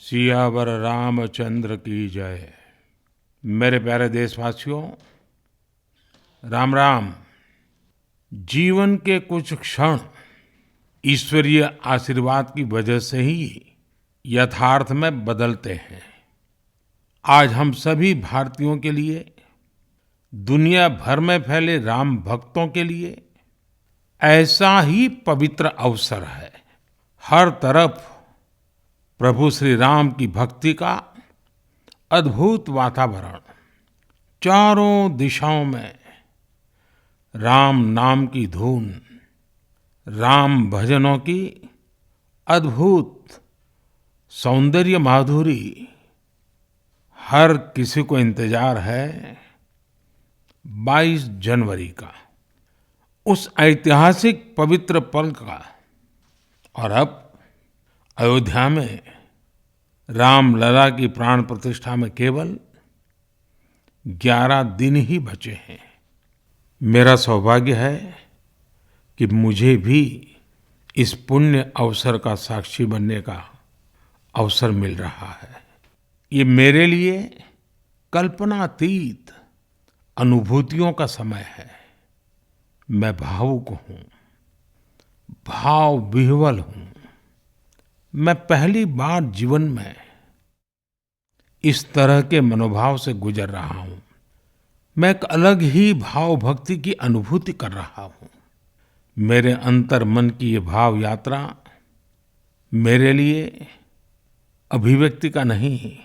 सियावर रामचंद्र की जय। मेरे प्यारे देशवासियों, राम राम। जीवन के कुछ क्षण ईश्वरीय आशीर्वाद की वजह से ही यथार्थ में बदलते हैं। आज हम सभी भारतीयों के लिए, दुनिया भर में फैले राम भक्तों के लिए ऐसा ही पवित्र अवसर है। हर तरफ प्रभु श्री राम की भक्ति का अद्भुत वातावरण, चारों दिशाओं में राम नाम की धुन, राम भजनों की अद्भुत सौंदर्य माधुरी। हर किसी को इंतजार है 22 जनवरी का, उस ऐतिहासिक पवित्र पल का। और अब अयोध्या में रामलला की प्राण प्रतिष्ठा में केवल 11 दिन ही बचे हैं। मेरा सौभाग्य है कि मुझे भी इस पुण्य अवसर का साक्षी बनने का अवसर मिल रहा है। ये मेरे लिए कल्पनातीत अनुभूतियों का समय है। मैं भावुक हूँ, भाव विह्वल हूँ। मैं पहली बार जीवन में इस तरह के मनोभाव से गुजर रहा हूँ। मैं एक अलग ही भाव भक्ति की अनुभूति कर रहा हूँ। मेरे अंतर मन की ये भाव यात्रा मेरे लिए अभिव्यक्ति का नहीं,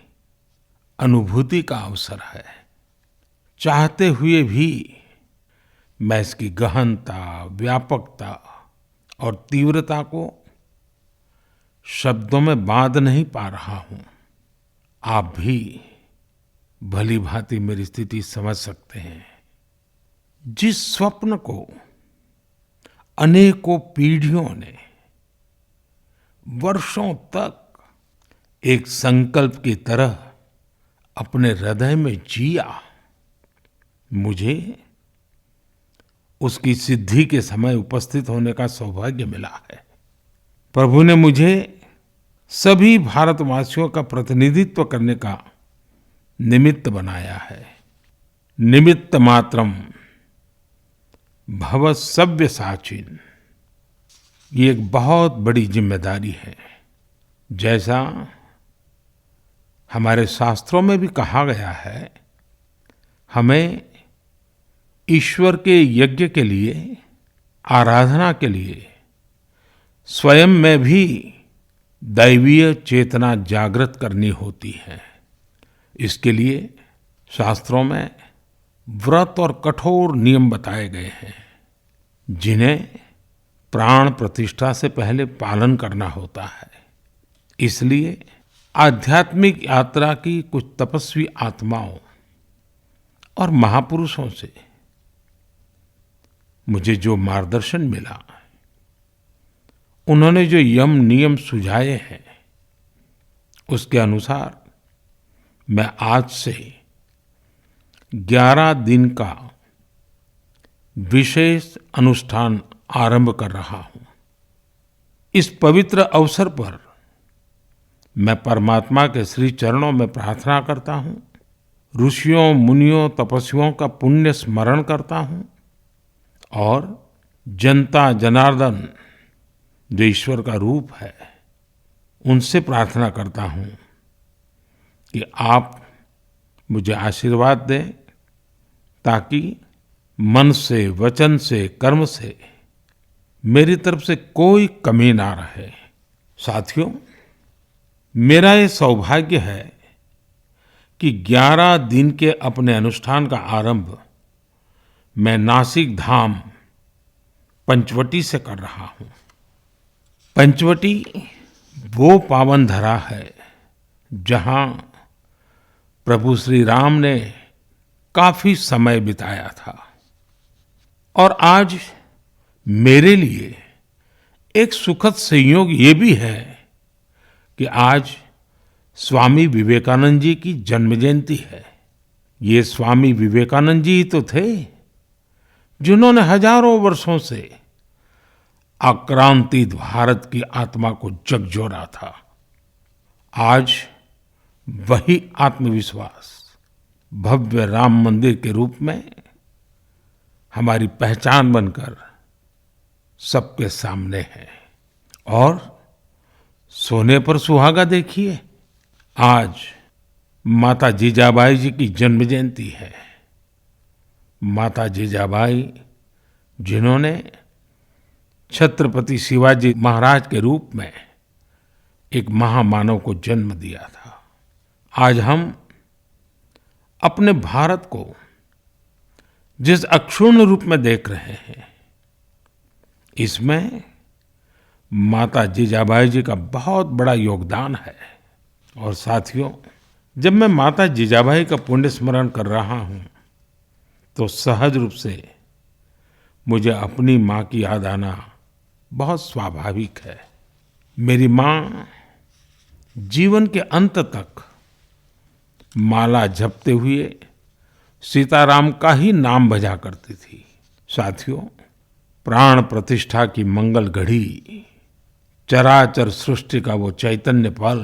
अनुभूति का अवसर है। चाहते हुए भी मैं इसकी गहनता, व्यापकता और तीव्रता को शब्दों में बांध नहीं पा रहा हूं। आप भी भली भांति मेरी स्थिति समझ सकते हैं। जिस स्वप्न को अनेकों पीढ़ियों ने वर्षों तक एक संकल्प की तरह अपने हृदय में जिया, मुझे उसकी सिद्धि के समय उपस्थित होने का सौभाग्य मिला है। प्रभु ने मुझे सभी भारतवासियों का प्रतिनिधित्व करने का निमित्त बनाया है। निमित्त मात्रम भव सव्यसाचिन। ये एक बहुत बड़ी जिम्मेदारी है। जैसा हमारे शास्त्रों में भी कहा गया है, हमें ईश्वर के यज्ञ के लिए, आराधना के लिए स्वयं में भी दैवीय चेतना जागृत करनी होती है। इसके लिए शास्त्रों में व्रत और कठोर नियम बताए गए हैं, जिन्हें प्राण प्रतिष्ठा से पहले पालन करना होता है। इसलिए आध्यात्मिक यात्रा की कुछ तपस्वी आत्माओं और महापुरुषों से मुझे जो मार्गदर्शन मिला, उन्होंने जो यम नियम सुझाए हैं, उसके अनुसार मैं आज से 11 दिन का विशेष अनुष्ठान आरंभ कर रहा हूं। इस पवित्र अवसर पर मैं परमात्मा के श्री चरणों में प्रार्थना करता हूं, ऋषियों, मुनियों, तपस्वियों का पुण्य स्मरण करता हूं और जनता जनार्दन जो ईश्वर का रूप है, उनसे प्रार्थना करता हूं कि आप मुझे आशीर्वाद दें, ताकि मन से, वचन से, कर्म से मेरी तरफ से कोई कमी ना रहे। साथियों, मेरा ये सौभाग्य है कि 11 दिन के अपने अनुष्ठान का आरंभ मैं नासिक धाम पंचवटी से कर रहा हूं। पंचवटी वो पावन धरा है जहां प्रभु श्री राम ने काफी समय बिताया था। और आज मेरे लिए एक सुखद संयोग ये भी है कि आज स्वामी विवेकानंद जी की जन्म जयंती है। ये स्वामी विवेकानंद जी ही तो थे जिन्होंने हजारों वर्षों से आक्रांतित भारत की आत्मा को झकझोरा था। आज वही आत्मविश्वास भव्य राम मंदिर के रूप में हमारी पहचान बनकर सबके सामने है। और सोने पर सुहागा देखिए, आज माता जीजाबाई जी की जन्म जयंती है। माता जीजाबाई जिन्होंने छत्रपति शिवाजी महाराज के रूप में एक महामानव को जन्म दिया था। आज हम अपने भारत को जिस अक्षुण्ण रूप में देख रहे हैं, इसमें माता जीजाबाई जी का बहुत बड़ा योगदान है। और साथियों, जब मैं माता जीजाबाई का पुण्य स्मरण कर रहा हूँ तो सहज रूप से मुझे अपनी माँ की याद आना बहुत स्वाभाविक है। मेरी माँ जीवन के अंत तक माला जपते हुए सीताराम का ही नाम भजा करती थी। साथियों, प्राण प्रतिष्ठा की मंगल घड़ी, चराचर सृष्टि का वो चैतन्य पल,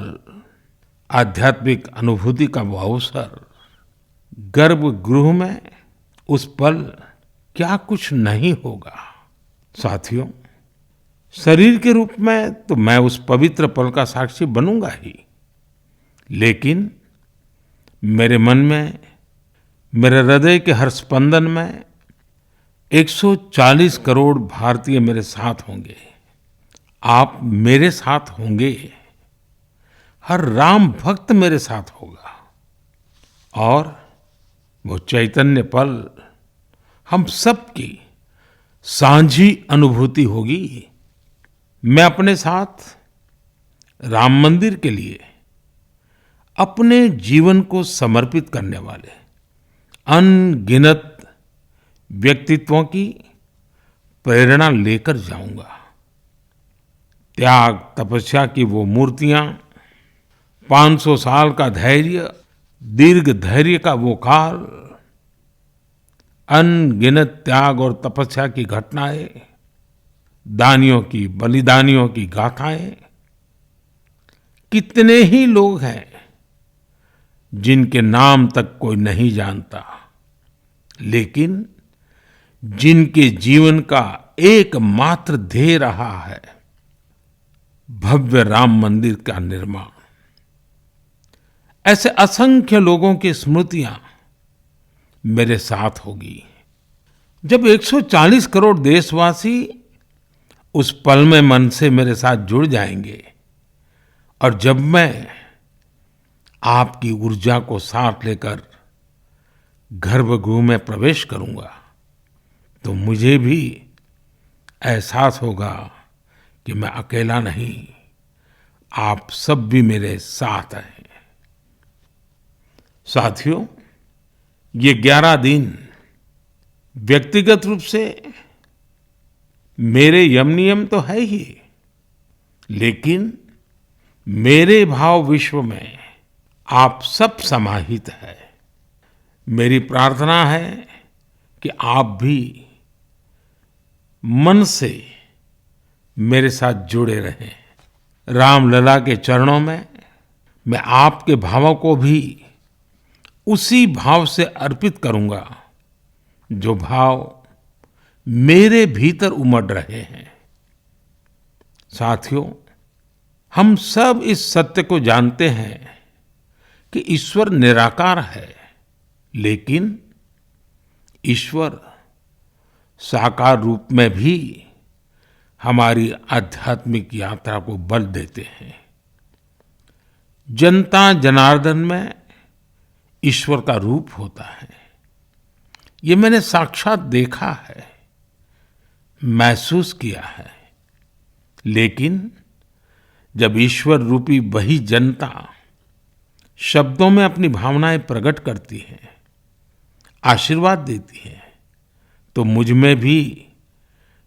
आध्यात्मिक अनुभूति का वो अवसर, गर्भगृह में उस पल क्या कुछ नहीं होगा। साथियों, शरीर के रूप में तो मैं उस पवित्र पल का साक्षी बनूंगा ही, लेकिन मेरे मन में, मेरे हृदय के हर स्पंदन में 140 करोड़ भारतीय मेरे साथ होंगे। आप मेरे साथ होंगे, हर राम भक्त मेरे साथ होगा, और वो चैतन्य पल हम सबकी साझी अनुभूति होगी। मैं अपने साथ राम मंदिर के लिए अपने जीवन को समर्पित करने वाले अनगिनत व्यक्तित्वों की प्रेरणा लेकर जाऊंगा। त्याग तपस्या की वो मूर्तियां, 500 साल का धैर्य, दीर्घ धैर्य का वो काल, अनगिनत त्याग और तपस्या की घटनाएं, दानियों की, बलिदानियों की गाथाएं, कितने ही लोग हैं जिनके नाम तक कोई नहीं जानता, लेकिन जिनके जीवन का एकमात्र ध्येय रहा है भव्य राम मंदिर का निर्माण। ऐसे असंख्य लोगों की स्मृतियां मेरे साथ होगी। जब 140 करोड़ देशवासी उस पल में मन से मेरे साथ जुड़ जाएंगे, और जब मैं आपकी ऊर्जा को साथ लेकर गर्भगृह में प्रवेश करूंगा, तो मुझे भी एहसास होगा कि मैं अकेला नहीं, आप सब भी मेरे साथ हैं। साथियों, ये 11 दिन व्यक्तिगत रूप से मेरे यम नियम तो है ही, लेकिन मेरे भाव विश्व में आप सब समाहित है। मेरी प्रार्थना है कि आप भी मन से मेरे साथ जुड़े रहें। रामलला के चरणों में मैं आपके भावों को भी उसी भाव से अर्पित करूंगा जो भाव मेरे भीतर उमड़ रहे हैं। साथियों, हम सब इस सत्य को जानते हैं कि ईश्वर निराकार है, लेकिन ईश्वर साकार रूप में भी हमारी आध्यात्मिक यात्रा को बल देते हैं। जनता जनार्दन में ईश्वर का रूप होता है, ये मैंने साक्षात देखा है, महसूस किया है। लेकिन जब ईश्वर रूपी वही जनता शब्दों में अपनी भावनाएं प्रकट करती है, आशीर्वाद देती है, तो मुझ में भी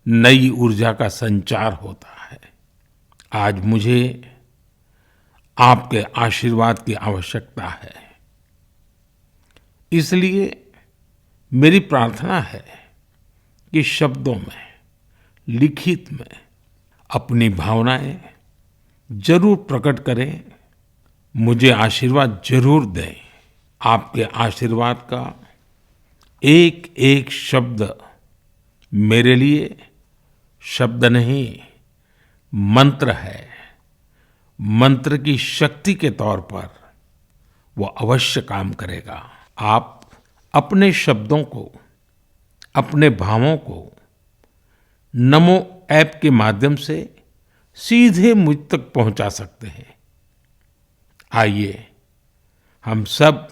नई ऊर्जा का संचार होता है। आज मुझे आपके आशीर्वाद की आवश्यकता है, इसलिए मेरी प्रार्थना है कि शब्दों में, लिखित में अपनी भावनाएं जरूर प्रकट करें मुझे आशीर्वाद जरूर दें। आपके आशीर्वाद का एक एक शब्द मेरे लिए शब्द नहीं, मंत्र है। मंत्र की शक्ति के तौर पर वो अवश्य काम करेगा। आप अपने शब्दों को, अपने भावों को नमो ऐप के माध्यम से सीधे मुझ तक पहुंचा सकते हैं। आइए हम सब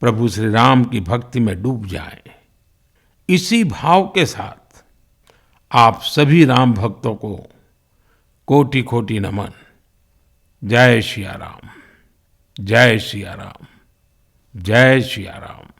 प्रभु श्री राम की भक्ति में डूब जाएं। इसी भाव के साथ आप सभी राम भक्तों को कोटि कोटि नमन। जय सिया राम, जय सिया राम, जय सिया राम।